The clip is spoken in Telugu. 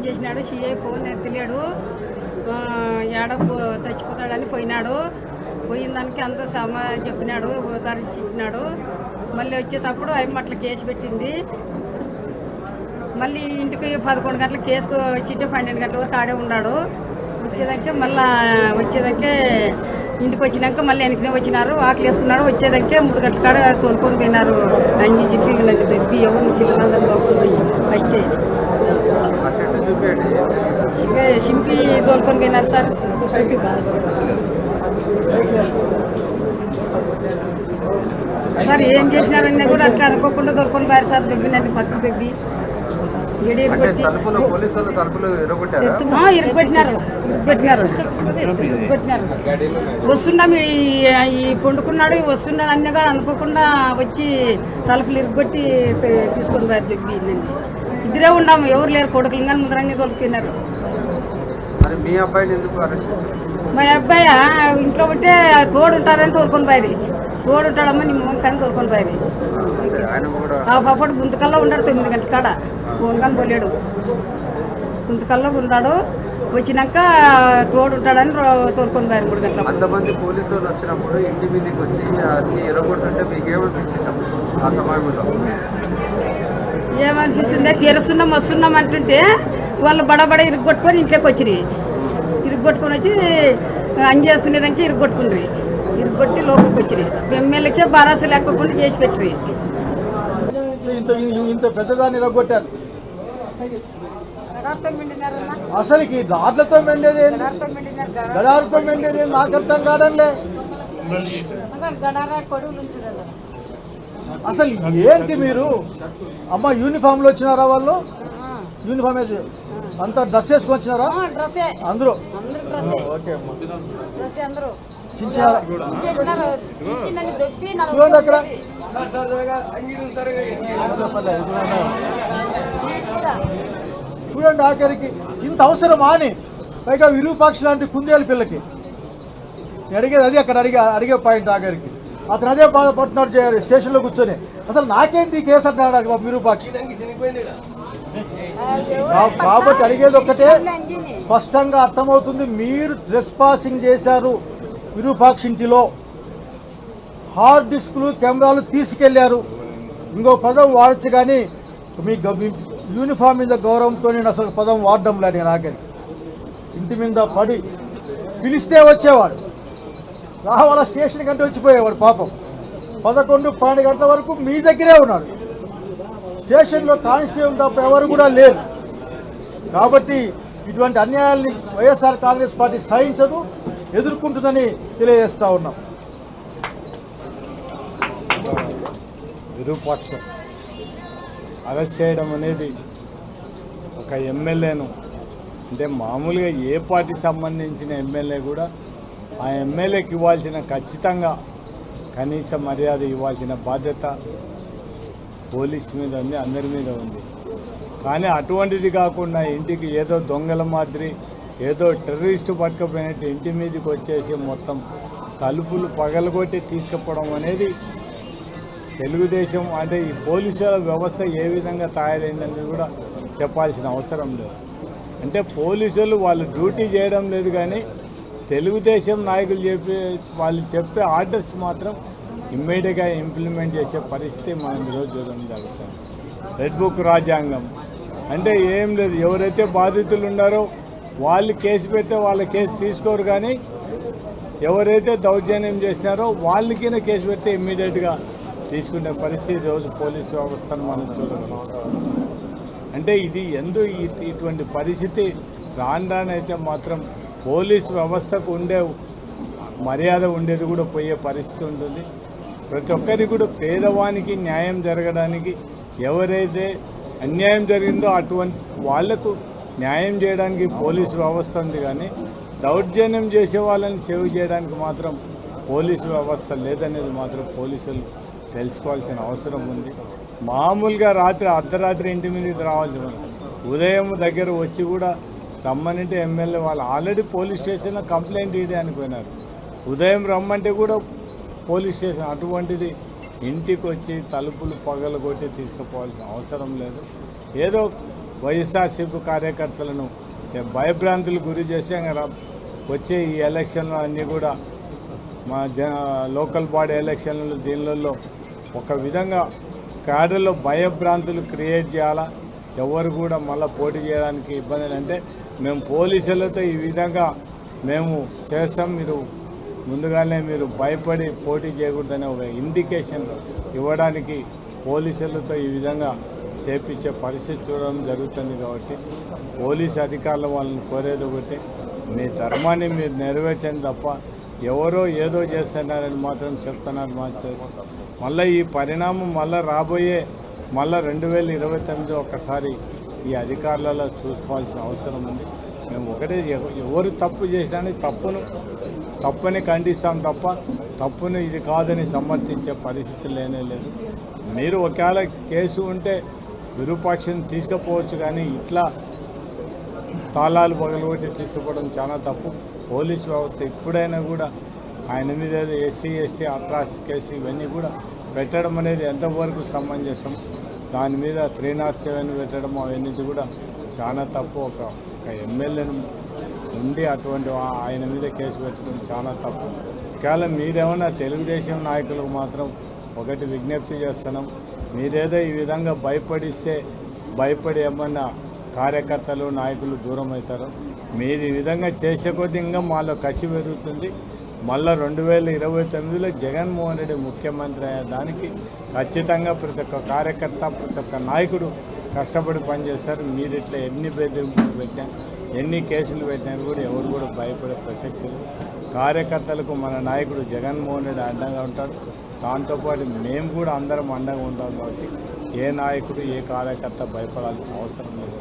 చేసినాడు. సిఐ ఫోన్ ఎత్తలేడు, ఏడ చచ్చిపోతాడని పోయినాడు. పోయిన దానికి అంత సమాధానం చెప్పినాడు, ఉదాహరించి ఇచ్చినాడు. మళ్ళీ వచ్చేటప్పుడు అట్లా కేసు పెట్టింది. మళ్ళీ ఇంటికి 11 గంటలకు కేసుకు వచ్చింటే 12 గంటల వరకు ఆడే ఉన్నాడు. వచ్చేదాకే ఇంటికి వచ్చినాక మళ్ళీ వెనకనే వచ్చినారు. ఆకలి వేసుకున్నాడు. వచ్చేదాకే 3 గంటల కాడ తోలుకొని పోయినారు. అన్ని చెప్పి నన్ను దెబ్బి ఎవరిని పిల్లలందరూ తోలుకొని పోయి ఫస్ట్ ఇంకా సింపి తోలుకొని పోయినారు సార్. సార్ ఏం చేసినారని కూడా అట్లా అనుకోకుండా తోలుకొని పోయారు సార్. దెబ్బి నన్ను పక్కకు దెబ్బి వస్తున్నాం ఈ పండుకున్నాడు. వస్తున్నాడు అన్నీ కూడా అనుకోకుండా వచ్చి తలుపులు ఇరుగొట్టి తీసుకొని పోయారు దెబ్బి. ఇద్దరే ఉన్నాము, ఎవరు లేరు. కొడుకులు కానీ ముద్రంగా తోలిపోయినారు. మా అబ్బాయి ఇంట్లో ఉంటే తోడు ఉంటారని తోలుకొని పోయేది. తోడు ఉంటాడమ్మా నీ మొహం కానీ తోలుకొని పోయేది. అప్పుడు గుంతకల్లో ఉన్నాడు 9 గంటల కాడ. ఫోన్ కానీ పోలేడు, గుంతకల్లో ఉన్నాడు. వచ్చినాక తోడు ఉంటాడని తోలుకొని పోయారు 3 గంటల. అంతమంది పోలీసులు వచ్చినప్పుడు ఇంటి మీదకి వచ్చి అన్ని ఎరగొడుతుంటే మీకు ఏమనిపించింది ఆ సమయంలో? ఏమనిపిస్తుంది, తెరుస్తున్నాం వస్తున్నాం అంటుంటే వాళ్ళు బడబడ ఇరుగొట్టుకొని ఇంట్లోకి వచ్చిరి. ఇరుగొట్టుకొని వచ్చి అంగి చేసుకునేదానికి ఇరుగొట్టుకుండ్రి. ఇరుగొట్టి లోపలికి వచ్చిరి. ఎమ్మెల్యేకే బారాస లేకుండా చేసి పెట్టిరి. ఇంత పెద్దదాన్ని ఇరగొట్టారు. అసలుకి రాడ్లతో మెండేది గడాలతో మెండేది నాకు అర్థం కావడంలే. అసలు ఏంటి మీరు అమ్మ యూనిఫామ్లో వచ్చినారా? వాళ్ళు యూనిఫామ్ వేసి అంతా డ్రెస్ వేసుకొని వచ్చినారా అందరూ? ఓకే అమ్మా. చూడండి అక్కడ చూడండి. ఆఖరికి ఇంత అవసరమా అని, పైగా విరూపాక్ష లాంటి కుందేలు పిల్లకి అడిగేది అది. అక్కడ అడిగే పాయింట్ ఆఖరికి అతను అదే బాధపడుతున్నాడు స్టేషన్లో కూర్చొని. అసలు నాకేంటి కేసు అంటున్నాడు విరూపాక్ష. కాబట్టి అడిగేది ఒక్కటే, స్పష్టంగా అర్థమవుతుంది. మీరు ట్రెస్ పాసింగ్ చేశారు విరూపాక్ష ఇంటిలో, హార్డ్ డిస్కులు కెమెరాలు తీసుకెళ్లారు. ఇంకో పదం వాడచ్చు కానీ మీ యూనిఫామ్ మీద గౌరవంతో నేను అసలు పదం వాడడంలా. నేను ఆఖరి ఇంటి మీద పడి పిలిస్తే వచ్చేవాడు, రావాల స్టేషన్ కంటే వచ్చిపోయేవాడు. పాపం 11-12 గంటల వరకు మీ దగ్గరే ఉన్నాడు. స్టేషన్లో కానిస్టేబుల్ తప్ప ఎవరు కూడా లేరు. కాబట్టి ఇటువంటి అన్యాయాల్ని వైఎస్ఆర్ కాంగ్రెస్ పార్టీ సహించదు, ఎదుర్కొంటుందని తెలియజేస్తా ఉన్నాం. విరూపాక్ష అరెస్ట్ చేయడం అనేది ఒక ఎమ్మెల్యేను, అంటే మామూలుగా ఏ పార్టీకి సంబంధించిన ఎమ్మెల్యే కూడా ఆ ఎమ్మెల్యేకి ఇవ్వాల్సిన, ఖచ్చితంగా కనీస మర్యాద ఇవ్వాల్సిన బాధ్యత పోలీస్ మీద ఉంది, అందరి మీద ఉంది. కానీ అటువంటిది కాకుండా ఇంటికి ఏదో దొంగల మాదిరి, ఏదో టెర్రరిస్టు పట్టుకుపోయినట్టు ఇంటి మీదకి వచ్చేసి మొత్తం తలుపులు పగలగొట్టి తీసుకుపోవడం అనేది తెలుగుదేశం, అంటే ఈ పోలీసుల వ్యవస్థ ఏ విధంగా తయారైందని కూడా చెప్పాల్సిన అవసరం లేదు. అంటే పోలీసులు వాళ్ళు డ్యూటీ చేయడం లేదు, కానీ తెలుగుదేశం నాయకులు వాళ్ళు చెప్పే ఆర్డర్స్ మాత్రం ఇమ్మీడియట్గా ఇంప్లిమెంట్ చేసే పరిస్థితి మనం ఈరోజు చూడడం జరుగుతుంది. రెడ్ బుక్ రాజ్యాంగం అంటే ఏం లేదు, ఎవరైతే బాధితులు ఉన్నారో వాళ్ళు కేసు పెడితే వాళ్ళ కేసు తీసుకోరు, కానీ ఎవరైతే దౌర్జన్యం చేసినారో వాళ్ళకినే కేసు పెడితే ఇమ్మీడియట్గా తీసుకునే పరిస్థితి రోజు పోలీసు వ్యవస్థను మనం చూడగలుగుతాం. అంటే ఇది ఇటువంటి పరిస్థితి రానైతే మాత్రం పోలీసు వ్యవస్థకు ఉండే మర్యాద ఉండేది కూడా పోయే పరిస్థితి ఉంటుంది. ప్రతి ఒక్కరికి కూడా పేదవానికి న్యాయం జరగడానికి, ఎవరైతే అన్యాయం జరిగిందో అటువంటి వాళ్లకు న్యాయం చేయడానికి పోలీసు వ్యవస్థ ఉంది, కానీ దౌర్జన్యం చేసే వాళ్ళని సేవ్ చేయడానికి మాత్రం పోలీసు వ్యవస్థ లేదనేది మాత్రం పోలీసులు తెలుసుకోవాల్సిన అవసరం ఉంది. మామూలుగా అర్ధరాత్రి ఇంటి మీదకి రావాల్సి ఉదయం దగ్గర వచ్చి కూడా రమ్మనంటే ఎమ్మెల్యే వాళ్ళు ఆల్రెడీ పోలీస్ స్టేషన్లో కంప్లైంట్ ఇవ్వడానికి పోయినారు. ఉదయం రమ్మంటే కూడా పోలీస్ స్టేషన్, అటువంటిది ఇంటికి వచ్చి తలుపులు పగలగొట్టి తీసుకుపోవాల్సిన అవసరం లేదు. ఏదో వైఎస్ఆర్సీపీ కార్యకర్తలను భయభ్రాంతులు గురి చేసే వచ్చే ఈ ఎలక్షన్లు అన్నీ కూడా మా లోకల్ బాడీ ఎలక్షన్లు దీనిలలో ఒక విధంగా క్యాడర్లో భయభ్రాంతులు క్రియేట్ చేయాలా, ఎవరు కూడా మళ్ళీ పోటీ చేయడానికి ఇబ్బంది అంటే మేము పోలీసులతో ఈ విధంగా మేము చేస్తాం, మీరు ముందుగానే మీరు భయపడి పోటీ చేయకూడదనే ఒక ఇండికేషన్ ఇవ్వడానికి పోలీసులతో ఈ విధంగా చేపించే పరిస్థితి చూడడం జరుగుతుంది. కాబట్టి పోలీసు అధికారులు వాళ్ళని కోరేది ఒకటి, మీ ధర్మాన్ని మీరు నెరవేర్చండి తప్ప ఎవరో ఏదో చేస్తున్నారని మాత్రం చెప్తున్నారు. మళ్ళీ ఈ పరిణామం రాబోయే 2029 ఒక్కసారి ఈ అధికారులలో చూసుకోవాల్సిన అవసరం ఉంది. మేము ఒకటే, ఎవరు తప్పు చేసినా తప్పని ఖండిస్తాం తప్ప తప్పుని ఇది కాదని సమర్థించే పరిస్థితి లేదు. మీరు ఒకవేళ కేసు ఉంటే విరూపాక్షని తీసుకుపోవచ్చు, కానీ ఇట్లా తాళాలు పగలగొట్టి తీసుకుపోవడం చాలా తప్పు. పోలీసు వ్యవస్థ ఇప్పుడైనా కూడా ఆయన మీద ఎస్సీ ఎస్టీ అట్రాసిటీ కేసు ఇవన్నీ కూడా పెట్టడం అనేది ఎంతవరకు సమంజసం, దాని మీద 307 పెట్టడం అవన్నీ కూడా చాలా తప్పు. ఒక ఎమ్మెల్యేను ఉండి అటువంటి ఆయన మీద కేసు పెట్టడం చాలా తప్పు. ఒకవేళ మీరేమన్నా తెలుగుదేశం నాయకులకు మాత్రం ఒకటి విజ్ఞప్తి చేస్తున్నాం, మీరేదో ఈ విధంగా భయపడి ఏమన్నా కార్యకర్తలు నాయకులు దూరం అవుతారు. మీరు ఈ విధంగా చేసే కొద్దీ ఇంకా మాలో కసి పెరుగుతుంది. మళ్ళీ 2029లో జగన్మోహన్ రెడ్డి ముఖ్యమంత్రి అయ్యే దానికి ఖచ్చితంగా ప్రతి ఒక్క కార్యకర్త ప్రతి ఒక్క నాయకుడు కష్టపడి పనిచేస్తారు. మీరు ఇట్లా ఎన్ని బెదిరింపులు పెట్టినా ఎన్ని కేసులు పెట్టినా కూడా ఎవరు కూడా భయపడే ప్రసక్తి లేదు. కార్యకర్తలకు మన నాయకుడు జగన్మోహన్ రెడ్డి అండగా ఉంటాడు, దాంతోపాటు మేము కూడా అందరం అండగా ఉంటాం. కాబట్టి ఏ నాయకుడు ఏ కార్యకర్త భయపడాల్సిన అవసరం లేదు.